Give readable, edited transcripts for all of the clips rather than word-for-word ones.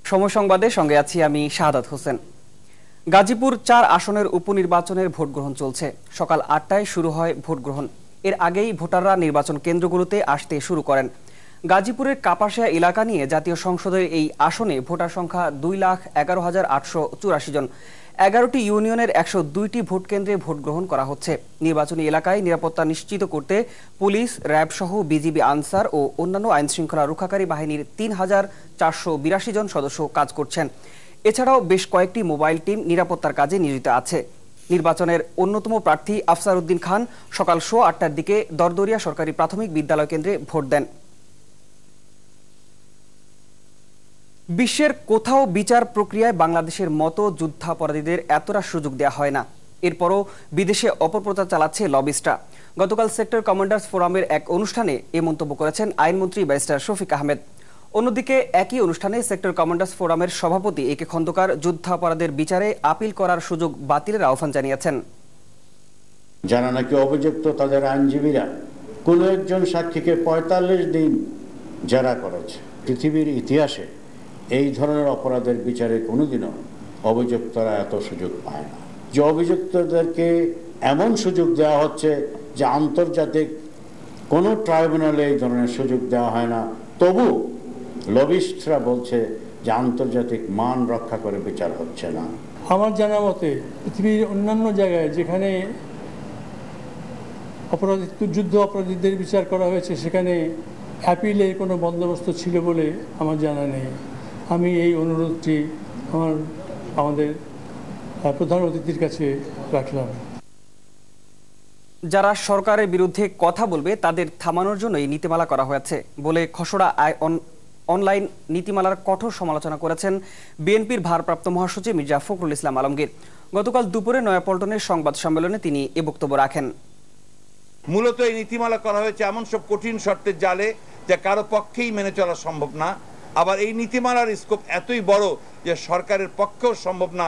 সময় সংবাদে সঙ্গে আছি আমি শাহাদাত হোসেন। গাজীপুর ৪ আসনের উপনির্বাচনের ভোট গ্রহণ চলছে। সকাল ৮টায় শুরু হয় ভোট গ্রহণ। এর আগেই ভোটাররা নির্বাচন কেন্দ্রগুলোতে আসতে শুরু করেন। গাজীপুরের কাপাসিয়া এলাকা নিয়ে জাতীয় সংসদের এই আসনে ভোটার সংখ্যা ২,১১,৮৮৪ জন। ১১টি ইউনিয়নের ১০২টি ভোট কেন্দ্রে ভোট গ্রহণ করা হচ্ছে। নির্বাচনী এলাকায় নিরাপত্তা নিশ্চিত করতে পুলিশ, র্যাব সহ বিজিবি, আনসার ও অন্যান্য আইনশৃঙ্খলা রক্ষাকারী বাহিনীর ৩,৪৮২ জন সদস্য কাজ করছেন। এছাড়াও বেশ কয়েকটি মোবাইল টিম নিরাপত্তার কাজে নিয়োজিত আছে। নির্বাচনের অন্যতম প্রার্থী আফসার উদ্দিন খান সকাল ৮টার দিকে দরদরিয়া সরকারি প্রাথমিক বিদ্যালয় কেন্দ্রে ভোট দেন। বিশ্বের কোথাও বিচার প্রক্রিয়ায় বাংলাদেশের মতো যুদ্ধাপরাধীদের এতটা সুযোগ দেওয়া হয় না। এরপরও বিদেশে অপপ্রচার চালাচ্ছে লবিস্টরা। গতকাল সেক্টর কমান্ডার্স ফোরামের এক অনুষ্ঠানে এ মন্তব্য করেছেন আইনমন্ত্রী ব্যারিস্টার শফিক আহমেদ। অন্যদিকে একই অনুষ্ঠানে সেক্টর কমান্ডার্স ফোরামের সভাপতি এ কে খন্দকার যুদ্ধাপরাধের বিচারে আপিল করার সুযোগ বাতিলের আহ্বান জানিয়েছেন। যারা নাকি অভিযুক্ত তাদের আইনজীবীরা কোনো একজন সাক্ষীকে ৪৫ দিন জেরা করেছে। পৃথিবীর ইতিহাসে এই ধরনের অপরাধের বিচারে কোনোদিনও অভিযুক্তরা এত সুযোগ পায় না। যে অভিযুক্তদেরকে এমন সুযোগ দেওয়া হচ্ছে যে আন্তর্জাতিক কোনো ট্রাইব্যুনালে এই ধরনের সুযোগ দেওয়া হয় না, তবু লবিস্টরা বলছে যে আন্তর্জাতিক মান রক্ষা করে বিচার হচ্ছে না। আমার জানা মতে পৃথিবীর অন্যান্য জায়গায় যেখানে যুদ্ধ অপরাধীদের বিচার করা হয়েছে সেখানে অ্যাপিলের কোনো বন্দোবস্ত ছিল বলে আমার জানা নেই। আমি এই অনুরোধটি আমাদের প্রধান অতিথির কাছে রাখলাম। যারা সরকারের বিরুদ্ধে কথা বলবে তাদের থামানোর জন্য এই নীতিমালা করা হয়েছে বলে খসড়া অনলাইন নীতিমালার কঠোর সমালোচনা করেছেন বিএনপির ভারপ্রাপ্ত মহাসচিব মির্জা ফখরুল ইসলাম আলমগীর। গতকাল দুপুরে নয়াপল্টনের সংবাদ সম্মেলনে তিনি এ বক্তব্য রাখেন। মূলত এই নীতিমালা করা হয়েছে এমন সব কঠিন শর্তের জালে যা কারো পক্ষেই মেনে চলা সম্ভব না। আবার এই নীতিমালার স্কোপ এতই বড় যে সরকারের পক্ষেও সম্ভব না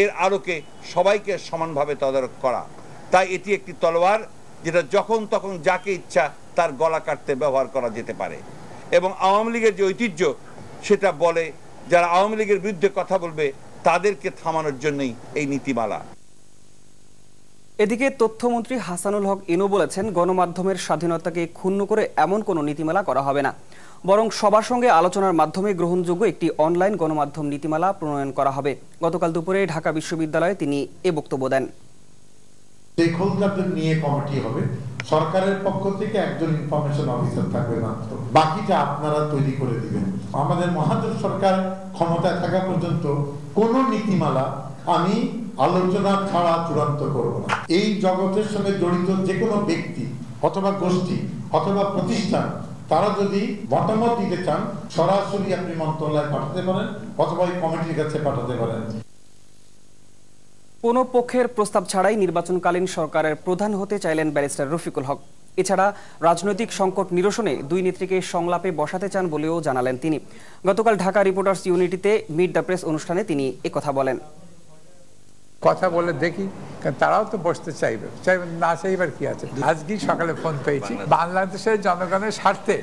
এর আলোকে সবাইকে সমানভাবে তদারক করা। তাই এটি একটি তলোয়ার যেটা যখন তখন যাকে ইচ্ছা তার গলা কাটতে ব্যবহার করা যেতে পারে। এবং আওয়ামী লীগের যে ঐতিহ্য সেটা বলে যারা আওয়ামী লীগের বিরুদ্ধে কথা বলবে তাদেরকে থামানোর জন্যই এই নীতিমালা। এদিকে তথ্যমন্ত্রী হাসানুল হক ইনু বলেছেন, গণমাধ্যমের স্বাধীনতাকে ক্ষুণ্ণ করে এমন কোনো নীতিমালা করা হবে না, বরং সবার সঙ্গে আলোচনার মাধ্যমে গ্রহণযোগ্য একটি অনলাইন গণমাধ্যম নীতিমালা প্রণয়ন করা হবে। গতকাল দুপুরে ঢাকা বিশ্ববিদ্যালয়ে তিনি এ বক্তব্য দেন। স্টেকহোল্ডারদের নিয়ে কমিটি হবে, সরকারের পক্ষ থেকে একজন ইনফরমেশন অফিসার থাকবে মাত্র, বাকিটা আপনারা তৈরি করে দিবেন। আমাদের মহাজোট সরকার ক্ষমতায় থাকা পর্যন্ত কোনো নীতিমালা আমি আলোচনা ছাড়া চূড়ান্ত করব না। এই জগতের সঙ্গে জড়িত যে কোনো ব্যক্তি অথবা গোষ্ঠী অথবা প্রতিষ্ঠান তারা যদি মতামত দিতে চান সরাসরি আপনি মন্ত্রণালয়ে পাঠাতে পারেন অথবা এই কমিটির কাছে পাঠাতে পারেন। কোনো পক্ষের প্রস্তাব ছাড়াই নির্বাচনকালীন সরকারের প্রধান হতে চাইলেন ব্যারিস্টার রফিকুল হক। এছাড়া রাজনৈতিক সংকট নিরসনে দুই নেত্রীকে সংলাপে বসাতে চান বলেও জানালেন তিনি। গতকাল ঢাকা রিপোর্টার্স ইউনিটিতে মিট দ্য প্রেস অনুষ্ঠানে তিনি একথা বলেন। কথা বলে দেখি, কারণ তারাও তো বসতে চাইবে না, চাইবার কি আছে। আজকেই সকালে ফোন পেয়েছি, বাংলাদেশের জনগণের স্বার্থে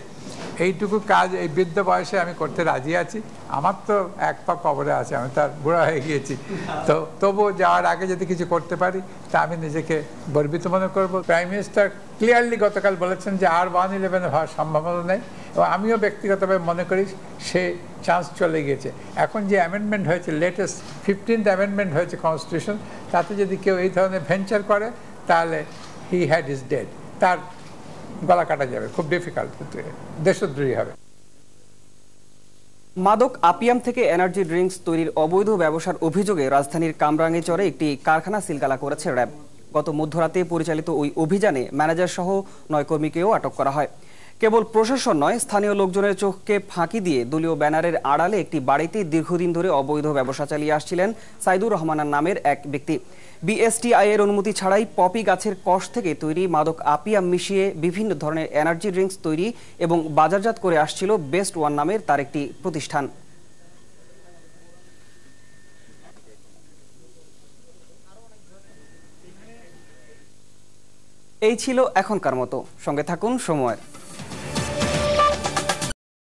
এইটুকু কাজ এই বৃদ্ধ বয়সে আমি করতে রাজি আছি। আমার তো এক পা কবরে আছে, আমি তার বুড়া হয়ে গিয়েছি, তো তবু যাওয়ার আগে যদি কিছু করতে পারি তা আমি নিজেকে গর্বিত মনে করব। প্রাইম মিনিস্টার ক্লিয়ারলি গতকাল বলেছেন যে আর 1-11 হওয়ার সম্ভাবনা নেই, এবং আমিও ব্যক্তিগতভাবে মনে করি সে চান্স চলে গিয়েছে। এখন যে অ্যামেন্ডমেন্ট হয়েছে, লেটেস্ট 15th অ্যামেন্ডমেন্ট হয়েছে কনস্টিটিউশন, তাতে যদি কেউ এই ধরনের ভেঞ্চার করে তাহলে হি হ্যাড ইজ ডেড, তার গলা কাটা যাবে, খুব ডিফিকাল্ট, দেশদ্রোহী হবে। মাদক আপিয়াম থেকে এনার্জি ড্রিঙ্কস তৈরির অবৈধ ব্যবসার অভিযোগে রাজধানীর কামরাঙ্গীরচরে একটি কারখানা সিলগালা করেছে র্যাব। গত মধ্যরাতে পরিচালিত ওই অভিযানে ম্যানেজার সহ 9 কর্মীকেও আটক করা হয়। কেবল প্রশাসন নয়, স্থানীয় লোকজনের চোখকে ফাঁকি দিয়ে দলীয় ব্যানারের আড়ালে একটি বাড়িতে দীর্ঘদিন ধরে অবৈধ ব্যবসা চালিয়ে আসছিলেন সাইদুর রহমানের নামের এক ব্যক্তি। বিএসটিআই এর অনুমতি ছাড়াই পপি গাছের কষ থেকে তৈরি মাদক আপিয়াম মিশিয়ে বিভিন্ন ধরনের এনার্জি ড্রিঙ্কস তৈরি এবং বাজারজাত করে আসছিল বেস্ট ওয়ান নামের তার একটি প্রতিষ্ঠান। এই ছিল এখনকার মতো, সঙ্গে থাকুন সময়ের।